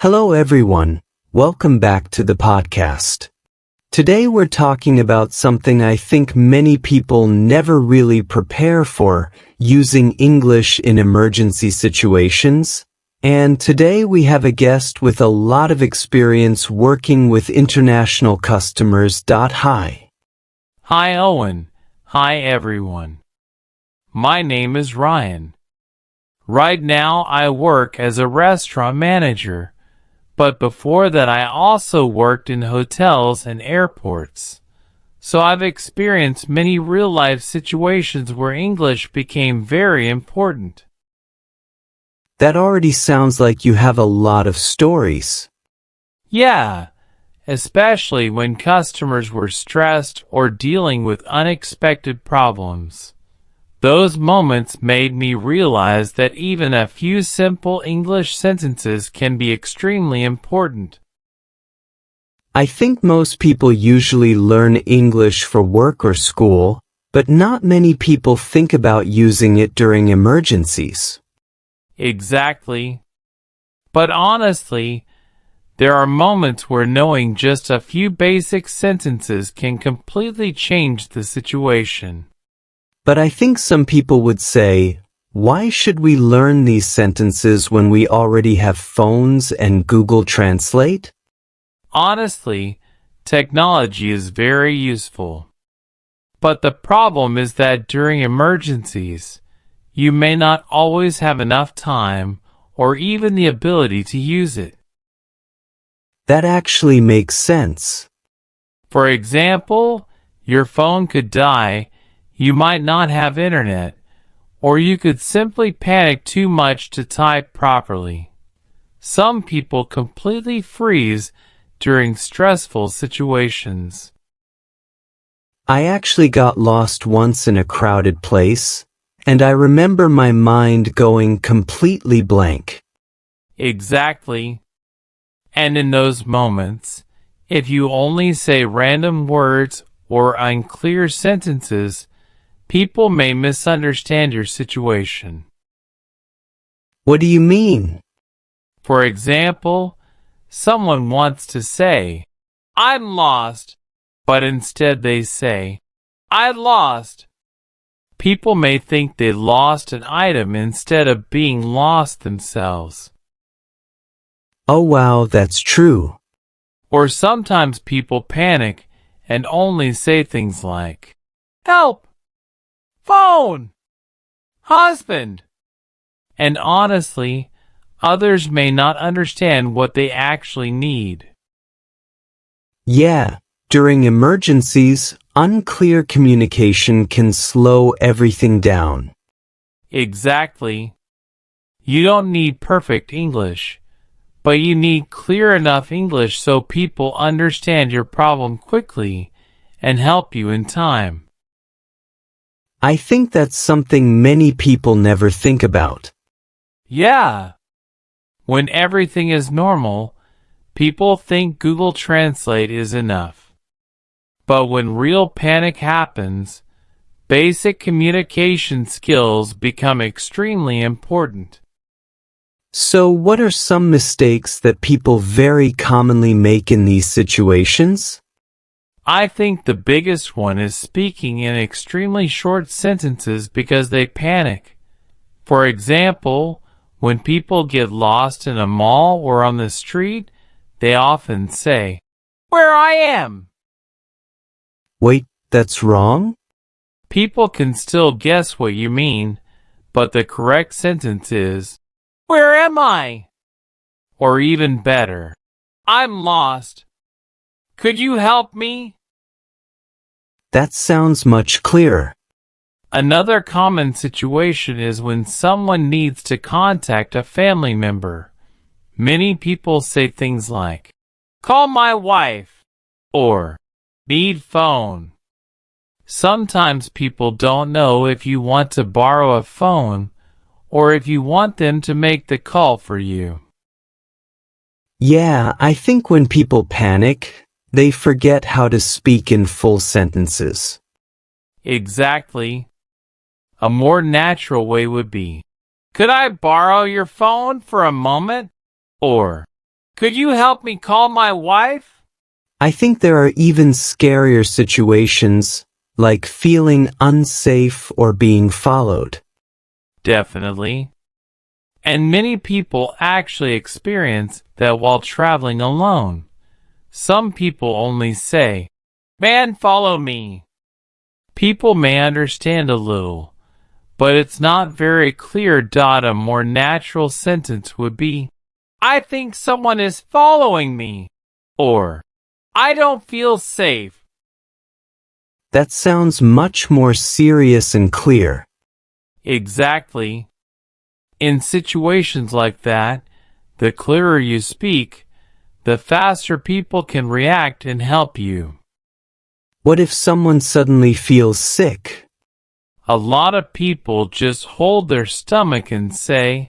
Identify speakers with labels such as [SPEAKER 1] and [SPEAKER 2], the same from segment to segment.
[SPEAKER 1] Hello everyone, welcome back to the podcast. Today we're talking about something I think many people never really prepare for, using English in emergency situations. And today we have a guest with a lot of experience working with international customers. Hi.
[SPEAKER 2] Hi Owen. Hi everyone. My name is Ryan. Right now I work as a restaurant manager. But before that I also worked in hotels and airports. So I've experienced many real-life situations where English became very important.
[SPEAKER 1] That already sounds like you have a lot of stories.
[SPEAKER 2] Yeah, especially when customers were stressed or dealing with unexpected problems. Those moments made me realize that even a few simple English sentences can be extremely important.
[SPEAKER 1] I think most people usually learn English for work or school, but not many people think about using it during emergencies.
[SPEAKER 2] Exactly. But honestly, there are moments where knowing just a few basic sentences can completely change the situation.
[SPEAKER 1] But I think some people would say, why should we learn these sentences when we already have phones and Google Translate?
[SPEAKER 2] Honestly, technology is very useful. But the problem is that during emergencies, you may not always have enough time or even the ability to use it.
[SPEAKER 1] That actually makes sense.
[SPEAKER 2] For example, your phone could die, you might not have internet, or you could simply panic too much to type properly. Some people completely freeze during stressful situations.
[SPEAKER 1] I actually got lost once in a crowded place, and I remember my mind going completely blank.
[SPEAKER 2] Exactly. And in those moments, if you only say random words or unclear sentences, people may misunderstand your situation.
[SPEAKER 1] What do you mean?
[SPEAKER 2] For example, someone wants to say, "I'm lost," but instead they say, "I lost." People may think they lost an item instead of being lost themselves.
[SPEAKER 1] Oh wow, that's true.
[SPEAKER 2] Or sometimes people panic and only say things like, "Help! Phone! Husband!" And honestly, others may not understand what they actually need.
[SPEAKER 1] Yeah, during emergencies, unclear communication can slow everything down.
[SPEAKER 2] Exactly. You don't need perfect English, but you need clear enough English so people understand your problem quickly and help you in time.
[SPEAKER 1] I think that's something many people never think about.
[SPEAKER 2] Yeah. When everything is normal, people think Google Translate is enough. But when real panic happens, basic communication skills become extremely important.
[SPEAKER 1] So what are some mistakes that people very commonly make in these situations?
[SPEAKER 2] I think the biggest one is speaking in extremely short sentences because they panic. For example, when people get lost in a mall or on the street, they often say, "Where I am."
[SPEAKER 1] Wait, that's wrong?
[SPEAKER 2] People can still guess what you mean, but the correct sentence is, "Where am I?" Or even better, "I'm lost. Could you help me?"
[SPEAKER 1] That sounds much clearer.
[SPEAKER 2] Another common situation is when someone needs to contact a family member. Many people say things like, "Call my wife," or "Need phone." Sometimes people don't know if you want to borrow a phone or if you want them to make the call for you.
[SPEAKER 1] Yeah, I think when people panic, they forget how to speak in full sentences.
[SPEAKER 2] Exactly. A more natural way would be, "Could I borrow your phone for a moment?" Or, Could you help me call my wife?
[SPEAKER 1] I think there are even scarier situations, like feeling unsafe or being followed.
[SPEAKER 2] Definitely. And many people actually experience that while traveling alone. Some people only say, "Man, follow me." People may understand a little, but it's not very clear. A more natural sentence would be, "I think someone is following me," or "I don't feel safe."
[SPEAKER 1] That sounds much more serious and clear.
[SPEAKER 2] Exactly. In situations like that, the clearer you speak, the faster people can react and help you.
[SPEAKER 1] What if someone suddenly feels sick?
[SPEAKER 2] A lot of people just hold their stomach and say,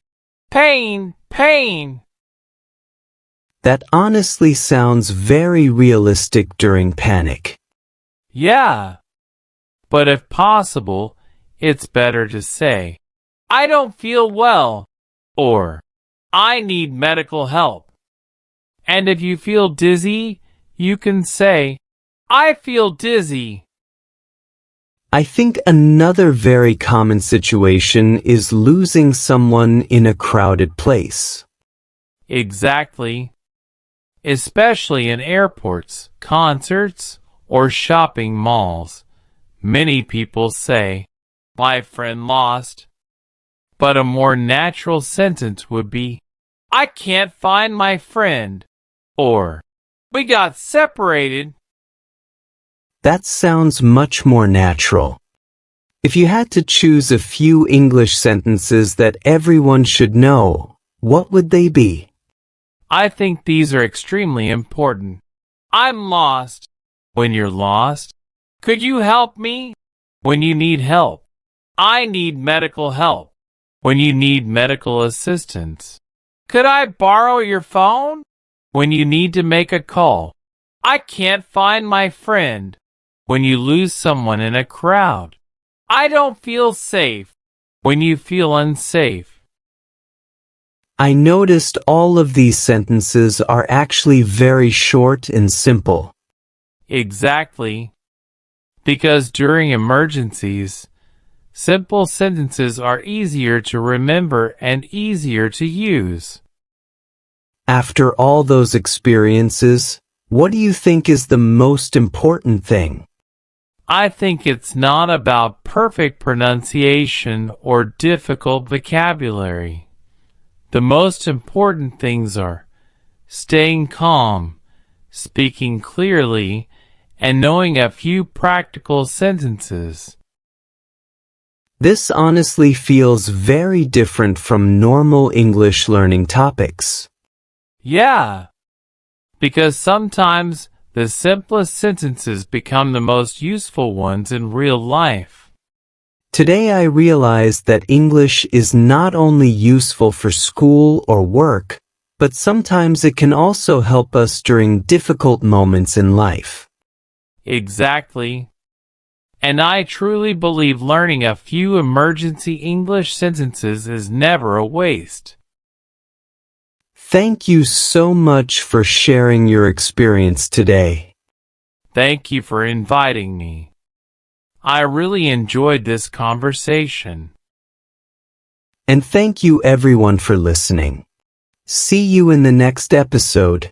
[SPEAKER 2] "Pain, pain."
[SPEAKER 1] That honestly sounds very realistic during panic.
[SPEAKER 2] Yeah, but if possible, it's better to say, "I don't feel well," or "I need medical help." And if you feel dizzy, you can say, "I feel dizzy."
[SPEAKER 1] I think another very common situation is losing someone in a crowded place.
[SPEAKER 2] Exactly. Especially in airports, concerts, or shopping malls. Many people say, "My friend lost." But a more natural sentence would be, "I can't find my friend," or "We got separated."
[SPEAKER 1] That sounds much more natural. If you had to choose a few English sentences that everyone should know, what would they be?
[SPEAKER 2] I think these are extremely important. "I'm lost." When you're lost. "Could you help me?" When you need help. "I need medical help." When you need medical assistance. "Could I borrow your phone?" When you need to make a call. "I can't find my friend." When you lose someone in a crowd. "I don't feel safe." When you feel unsafe.
[SPEAKER 1] I noticed all of these sentences are actually very short and simple.
[SPEAKER 2] Exactly. Because during emergencies, simple sentences are easier to remember and easier to use.
[SPEAKER 1] After all those experiences, what do you think is the most important thing?
[SPEAKER 2] I think it's not about perfect pronunciation or difficult vocabulary. The most important things are staying calm, speaking clearly, and knowing a few practical sentences.
[SPEAKER 1] This honestly feels very different from normal English learning topics.
[SPEAKER 2] Yeah, because sometimes the simplest sentences become the most useful ones in real life.
[SPEAKER 1] Today I realized that English is not only useful for school or work, but sometimes it can also help us during difficult moments in life.
[SPEAKER 2] Exactly. And I truly believe learning a few emergency English sentences is never a waste.
[SPEAKER 1] Thank you so much for sharing your experience today.
[SPEAKER 2] Thank you for inviting me. I really enjoyed this conversation.
[SPEAKER 1] And thank you everyone for listening. See you in the next episode.